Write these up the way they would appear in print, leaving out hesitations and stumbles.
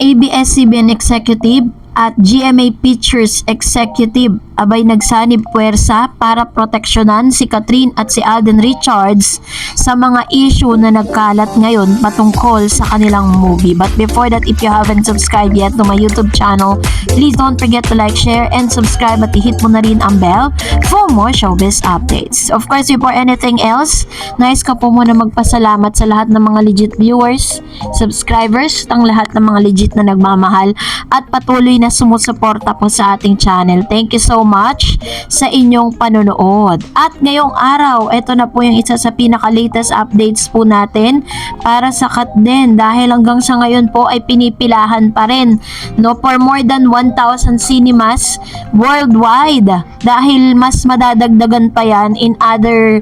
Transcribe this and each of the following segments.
ABS-CBN Executive at GMA Pictures Executive abay nagsanib puwersa para proteksyonan si Catherine at si Alden Richards sa mga issue na nagkalat ngayon patungkol sa kanilang movie. But before that, if you haven't subscribed yet to my YouTube channel, please don't forget to like, share, and subscribe at i-hit mo na rin ang bell for more showbiz updates. Of course, before anything else, nais ka po muna magpasalamat sa lahat ng mga legit viewers, subscribers, ang lahat ng mga legit na nagmamahal at patuloy na sumusuporta po sa ating channel. Thank you so much sa inyong panonood. At ngayong araw, ito na po yung isa sa pinaka-latest updates po natin para sa Katden dahil hanggang sa ngayon po ay pinipilahan pa rin, no, for more than 1,000 cinemas worldwide dahil mas madadagdagan pa yan in other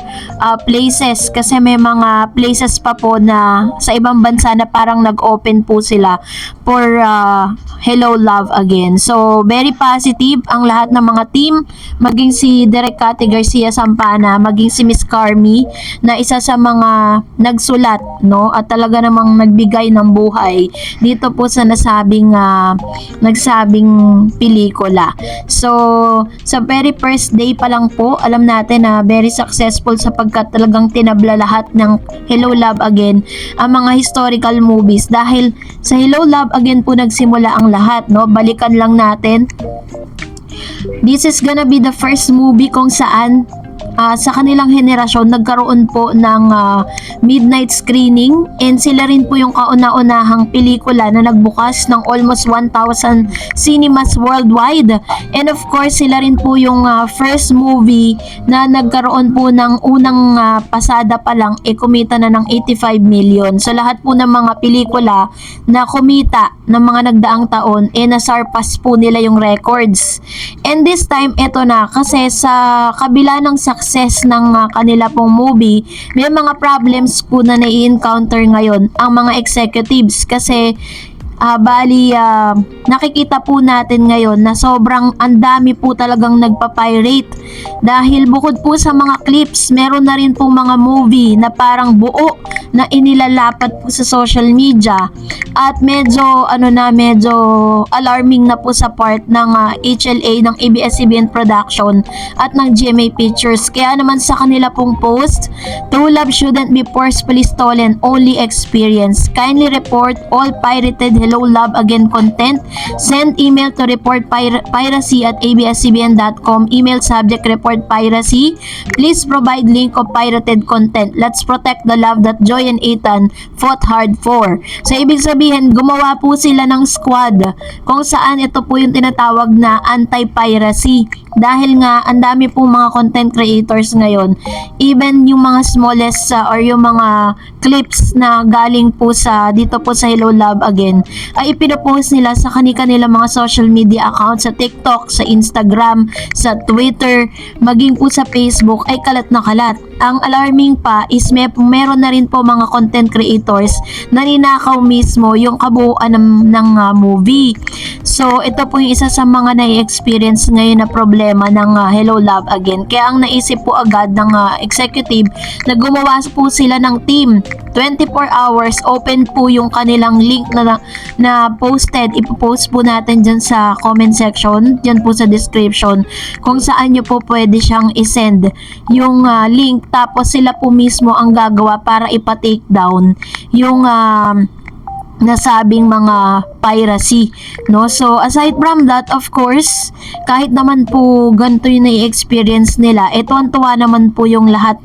places kasi may mga places pa po na sa ibang bansa na parang nag-open po sila for Hello Love Again. So very positive ang lahat ng mga team, maging si Direk Cathy Garcia Sampana, maging si Miss Carmi na isa sa mga nagsulat, no, at talaga namang nagbigay ng buhay dito po sa nagsabing pelikula. So sa very first day pa lang po, alam natin na very successful sapagkat talagang tinabla lahat ng Hello Love Again ang mga historical movies dahil sa Hello Love Again po nagsimula ang lahat, no. Balikan lang natin, this is gonna be the first movie kung saan sa kanilang henerasyon nagkaroon po ng midnight screening, and sila rin po yung kauna-unahang pelikula na nagbukas ng almost 1,000 cinemas worldwide, and of course sila rin po yung first movie na nagkaroon po ng unang pasada pa lang kumita na ng 85 million. So lahat po ng mga pelikula na kumita ng mga nagdaang taon nasarpas po nila yung records, and this time eto na kasi sa kabila ng success ng kanila pong movie, may mga problems po na nai-encounter ngayon ang mga executives kasi nakikita po natin ngayon na sobrang andami po talagang nagpa-pirate dahil bukod po sa mga clips, meron na rin po mga movie na parang buo na inilalapat po sa social media at medyo alarming na po sa part ng HLA ng ABS-CBN Production at ng GMA Pictures. Kaya naman sa kanila pong post, true love shouldn't be forcefully stolen, only experience. Kindly report all pirated Hello Love Again content. Send email to reportpiracy@abscbn.com. Email subject report piracy. Please provide link of pirated content. Let's protect the love that Joy and Ethan fought hard for. So ibig sabihin, gumawa po sila ng squad kung saan ito po yung tinatawag na anti-piracy. Dahil nga ang dami po mga content creators ngayon, even yung mga smallest or yung mga clips na galing po dito po sa Hello Love Again ay ipinopost nila sa kanilang mga social media accounts, sa TikTok, sa Instagram, sa Twitter, maging po sa Facebook ay kalat na kalat. Ang alarming pa is meron na rin po mga content creators na ninakaw mismo yung kabuuan ng movie. So ito po yung isa sa mga nai-experience ngayon na problema ng Hello Love Again. Kaya ang naisip po agad ng executive na gumawa po sila ng team. 24 hours open po yung kanilang link na posted. Ipopost po natin dyan sa comment section, dyan po sa description, kung saan nyo po pwede siyang isend yung link, tapos sila po mismo ang gagawa para ipa-take down yung nasabing mga piracy, no? So aside from that, of course, kahit naman po ganito yung na-experience nila, tuwan-tuwa naman po yung lahat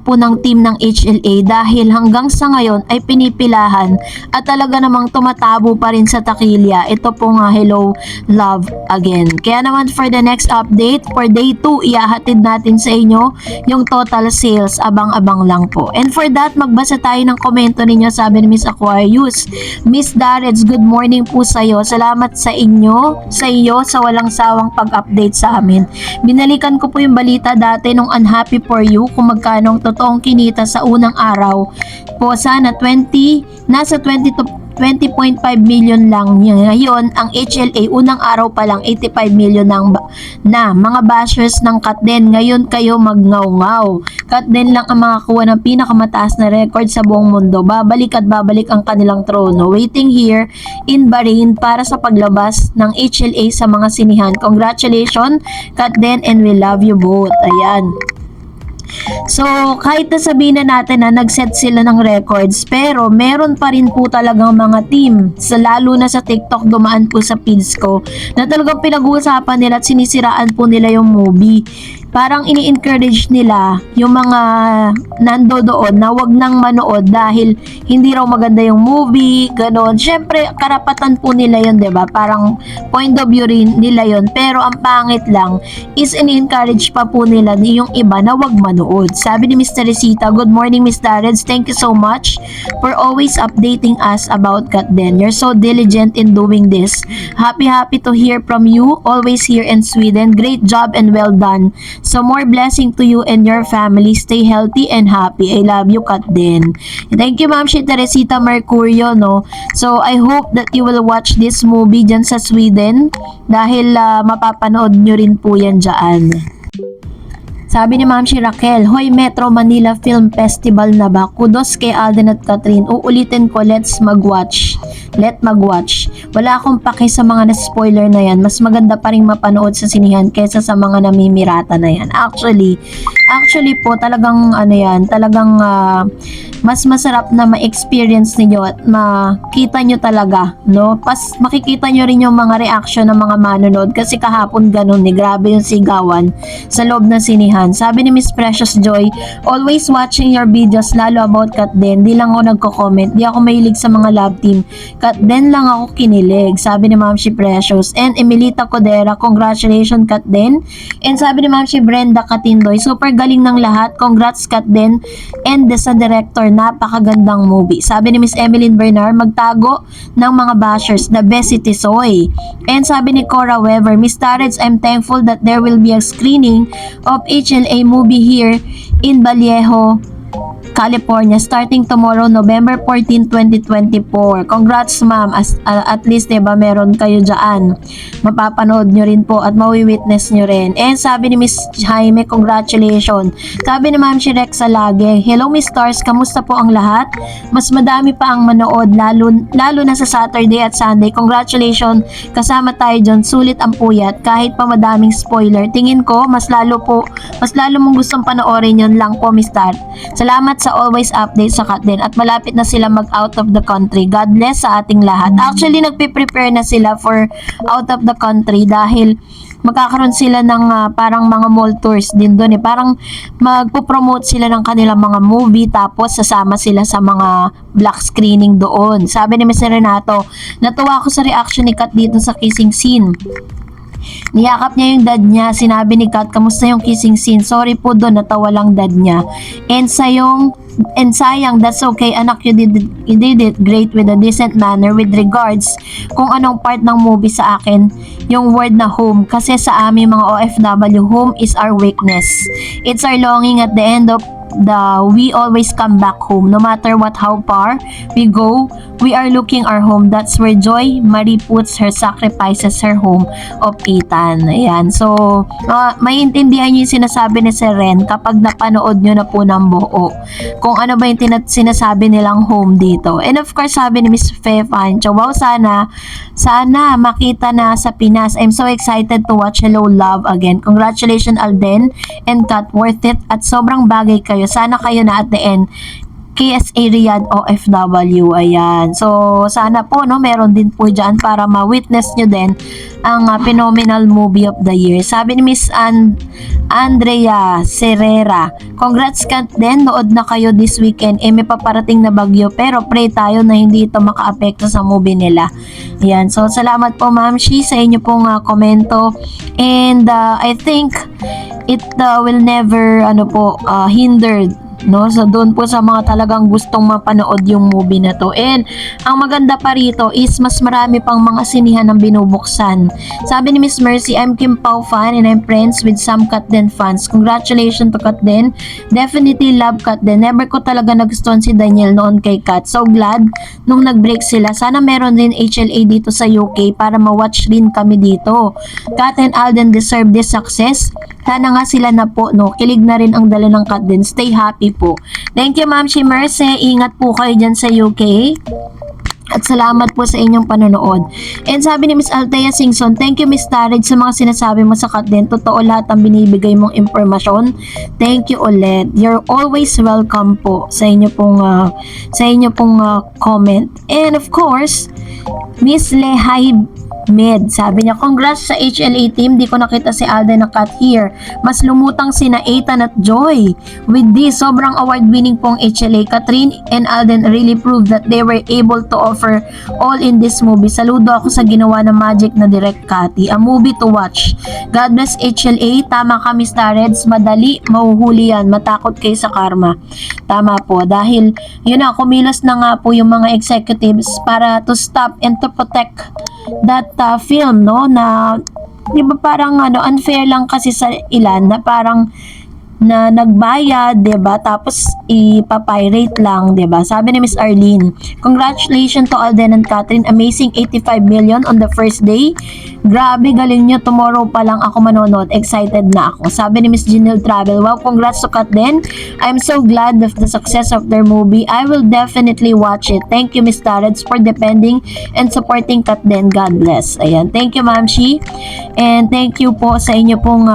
po ng team ng HLA dahil hanggang sa ngayon ay pinipilahan at talaga namang tumatabo pa rin sa takilya ito po nga Hello Love Again. Kaya naman for the next update, for day 2, iahatid natin sa inyo yung total sales. Abang-abang lang po. And for that, magbasa tayo ng komento ninyo. Sabi ni Miss Aquarius, Miss Darets, good morning po sa iyo. Salamat sa iyo sa walang sawang pag-update sa amin. Binalikan ko po yung balita dati nung Unhappy for You kung magkano ang totoong kinita sa unang araw po. Sana nasa 20 20.5 million lang ngayon. Ang HLA unang araw pa lang 85 million na mga bashers ng Katden. Ngayon kayo magngaw-ngaw. Katden lang ang makakuha ng pinakamataas na record sa buong mundo. Babalik at babalik ang kanilang trono. Waiting here in Bahrain para sa paglabas ng HLA sa mga sinihan. Congratulations Katden, and we love you both. Ayan. So, kahit na sabihin na natin na nag-set sila ng records, pero meron pa rin po talagang mga team, lalo na sa TikTok, dumaan po sa feeds ko, na talagang pinag-uusapan nila at sinisiraan po nila yung movie. Parang ini-encourage nila yung mga nando doon na wag nang manood dahil hindi raw maganda yung movie, gano'n. Syempre, karapatan po nila yun, 'di ba? Parang point of view rin nila yun. Pero ang pangit lang is ini-encourage pa po nila yung iba na wag manood. Sabi ni Miss Teresita, "Good morning, Miss Darreds. Thank you so much for always updating us about Katden. You're so diligent in doing this. Happy to hear from you. Always here in Sweden. Great job and well done. So more blessing to you and your family. Stay healthy and happy. I love you, Katden." Thank you, Ma'am Teresita Mercurio, no? So I hope that you will watch this movie dyan sa Sweden dahil mapapanood nyo rin po yan dyan. Sabi ni Ma'am Raquel, "Hoy, Metro Manila Film Festival na ba? Kudos kay Alden at Catherine. Uulitin ko, let's mag-watch. Let mag-watch. Wala akong pake sa mga na-spoiler na yan. Mas maganda pa rin mapanood sa sinihan kaysa sa mga namimirata na yan." Actually po, talagang talagang mas masarap na ma-experience niyo at makita nyo talaga, no? Makikita nyo rin yung mga reaction ng mga manonood kasi kahapon ganun grabe yung sigawan sa loob ng sinihan. Sabi ni Miss Precious Joy, "Always watching your videos lalo about Katden. Di lang ako nagko-comment. Di ako mahilig sa mga love team. Katden lang ako kinilig." Sabi ni Ma'am Precious. And Emilita Codera, "Congratulations Katden." And sabi ni Ma'am Brenda Katindoy, "Super galing ng lahat. Congrats Katden." And sa director, napakagandang movie. Sabi ni Miss Emeline Bernard, "Magtago ng mga bashers. The best si Tisoy." And sabi ni Cora Weber, "Miss Darreds, I'm thankful that there will be a screening of HLA movie here in Vallejo, California starting tomorrow, November 14, 2024. Congrats ma'am, at least diba meron kayo dyan. Mapapanood nyo rin po at mawi-witness nyo rin." And sabi ni Miss Jaime, "Congratulations." Sabi ni Ma'am Rexa Lage, "Hello Miss Stars, kamusta po ang lahat? Mas madami pa ang manood lalo na sa Saturday at Sunday. Congratulations, kasama tayo dyan. Sulit ang puyat kahit pa madaming spoiler. Tingin ko mas lalo mong gustong panoorin yun lang po Miss Star. Salamat sa always update sa Katden at malapit na sila mag out of the country. God bless sa ating lahat." Actually, nagpe-prepare na sila for out of the country dahil magkakaroon sila ng parang mga mall tours din doon Parang magpo-promote sila ng kanilang mga movie tapos sasama sila sa mga black screening doon. Sabi ni Mr. Renato, "Natuwa ako sa reaction ni Kat dito sa kissing scene. Niyakap niya yung dad niya. Sinabi ni Kat, kamusta yung kissing scene? Sorry po doon, natawa lang dad niya. And sayang, that's okay anak, you did it great with a decent manner. With regards kung anong part ng movie sa akin, yung word na home. Kasi sa aming mga OFW, home is our weakness. It's our longing at the end of we always come back home. No matter how far we go, we are looking our home. That's where Joy Marie puts her sacrifices, her home of Ethan." Ayan. So, maiintindihan niyo yung sinasabi ni Sir Ren kapag napanood nyo na po ng buo. Kung ano ba yung sinasabi nilang home dito. And of course, sabi ni Miss Fe Fancho, "Wow, sana makita na sa Pinas. I'm so excited to watch Hello Love again. Congratulations Alden and Kat, worth it at sobrang bagay kayo. Sana kayo na at the end. KSA Riyadh OFW." Ayan. So, sana po, meron din po dyan para ma-witness nyo din ang phenomenal movie of the year. Sabi ni Miss Andrea Serrera, "Congrats Kat din, nood na kayo this weekend. May paparating na bagyo pero pray tayo na hindi ito maka-apekto sa movie nila." Ayan. So, salamat po Ma'am Shi sa inyo pong komento. And I think it will never hinder no? So doon po sa mga talagang gustong mapanood yung movie na to. And ang maganda pa rito is mas marami pang mga sinihan ng binubuksan. Sabi ni Miss Mercy, I'm Kim Pao fan and I'm friends with some Katden fans. Congratulations to Katden. Definitely love Katden. Never ko talaga nagustuhan si Daniel noon kay Kat. So glad nung nag-break sila. Sana meron din HLA dito sa UK para ma-watch rin kami dito. Kat and Alden deserve this success. Sana nga sila na po, no? Kilig na rin ang dala ng Katden. Stay happy po. Thank you, Ma'am Mercy. Ingat po kayo dyan sa UK. At salamat po sa inyong panonood. And sabi ni Miss Althea Singson, thank you Miss Tarek sa mga sinasabi mo sa Katden. Totoo lahat ang binibigay mong impormasyon. Thank you ulit. You're always welcome po sa inyo pong comment. And of course, Miss Lehay Med, sabi niya, congrats sa HLA team. Di ko nakita si Alden na cut here. Mas lumutang sina Ethan at Joy. With this, sobrang award-winning pong HLA. Catherine and Alden really proved that they were able to offer all in this movie. Saludo ako sa ginawa ng Magic na Direct Cathy. A movie to watch. God bless HLA. Tama ka, Miss Tareds. Madali, mahuhuli yan. Matakot kayo sa karma. Tama po. Dahil, yun na, kumilos na nga po yung mga executives para to stop and to protect that film, no, na di ba parang unfair lang kasi sa ilan na parang na nagbayad, 'di ba? Tapos ipapirate lang, 'di ba? Sabi ni Miss Arlene, congratulations to Alden and Catherine, amazing 85 million on the first day. Grabe, galing nyo. Tomorrow pa lang ako manonood. Excited na ako. Sabi ni Miss Janelle Travel, wow, congrats to Katden. I'm so glad of the success of their movie. I will definitely watch it. Thank you, Miss Tarets, for defending and supporting Katden. God bless. Ayan. Thank you, Ma'am Shi. And thank you po sa inyo pong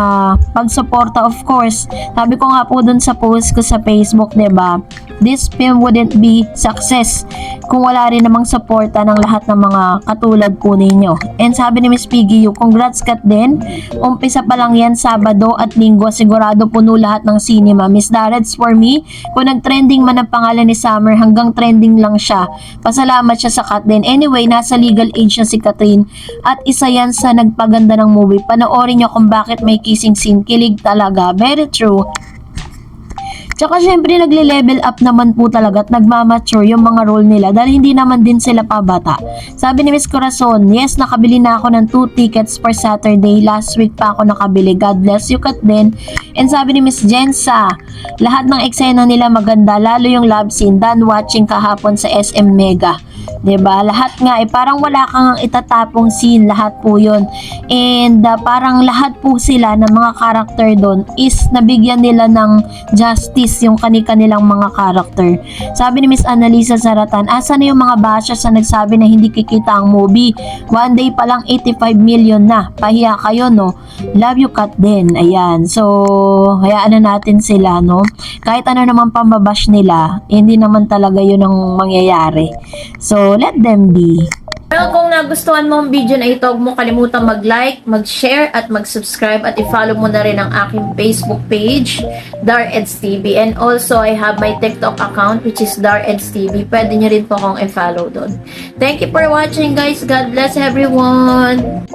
pagsuporta, of course. Sabi ko nga po dun sa post ko sa Facebook, diba? This film wouldn't be success kung wala rin namang suporta ng lahat ng mga katulad po ninyo. And sabi ni Miss Piggy, congrats Katden. Umpisa pa lang yan, Sabado at Linggo. Sigurado puno lahat ng cinema. Miss Darrets, for me, kung nag-trending man ang pangalan ni Summer, hanggang trending lang siya. Pasalamat siya sa Katden. Anyway, nasa legal age na si Catherine at isa yan sa nagpaganda ng movie. Panoorin niyo kung bakit may kissing scene. Kilig talaga. Very true. Tsaka syempre nagle-level up naman po talaga at nagmamature yung mga role nila dahil hindi naman din sila pabata. Sabi ni Miss Corazon, yes, nakabili na ako ng 2 tickets for Saturday. Last week pa ako nakabili. God bless you, Katden. And sabi ni Miss Jensa, lahat ng eksena nila maganda, lalo yung love scene. Done watching kahapon sa SM Mega. 'Di ba? Lahat nga parang wala kang itatapong scene, lahat po 'yon. And parang lahat po sila ng mga character doon is nabigyan nila ng justice yung kanilang mga character. Sabi ni Miss Annalisa Zaratan, asa na yung mga bashers na nagsabi na hindi kikita ang movie? One day pa lang 85 million na. Pahiya kayo, no? Love you, Katden. Ayan. So, hayaan na natin sila, no? Kahit ano naman pambabash nila, hindi naman talaga yun ang mangyayari. So, let them be. Well, kung nagustuhan mo ang video na ito, huwag mo kalimutan mag-like, mag-share, at mag-subscribe, at i-follow mo na rin ang aking Facebook page, Dareds TV. And also, I have my TikTok account, which is Dareds TV. Pwede nyo rin po akong i-follow doon. Thank you for watching, guys. God bless everyone!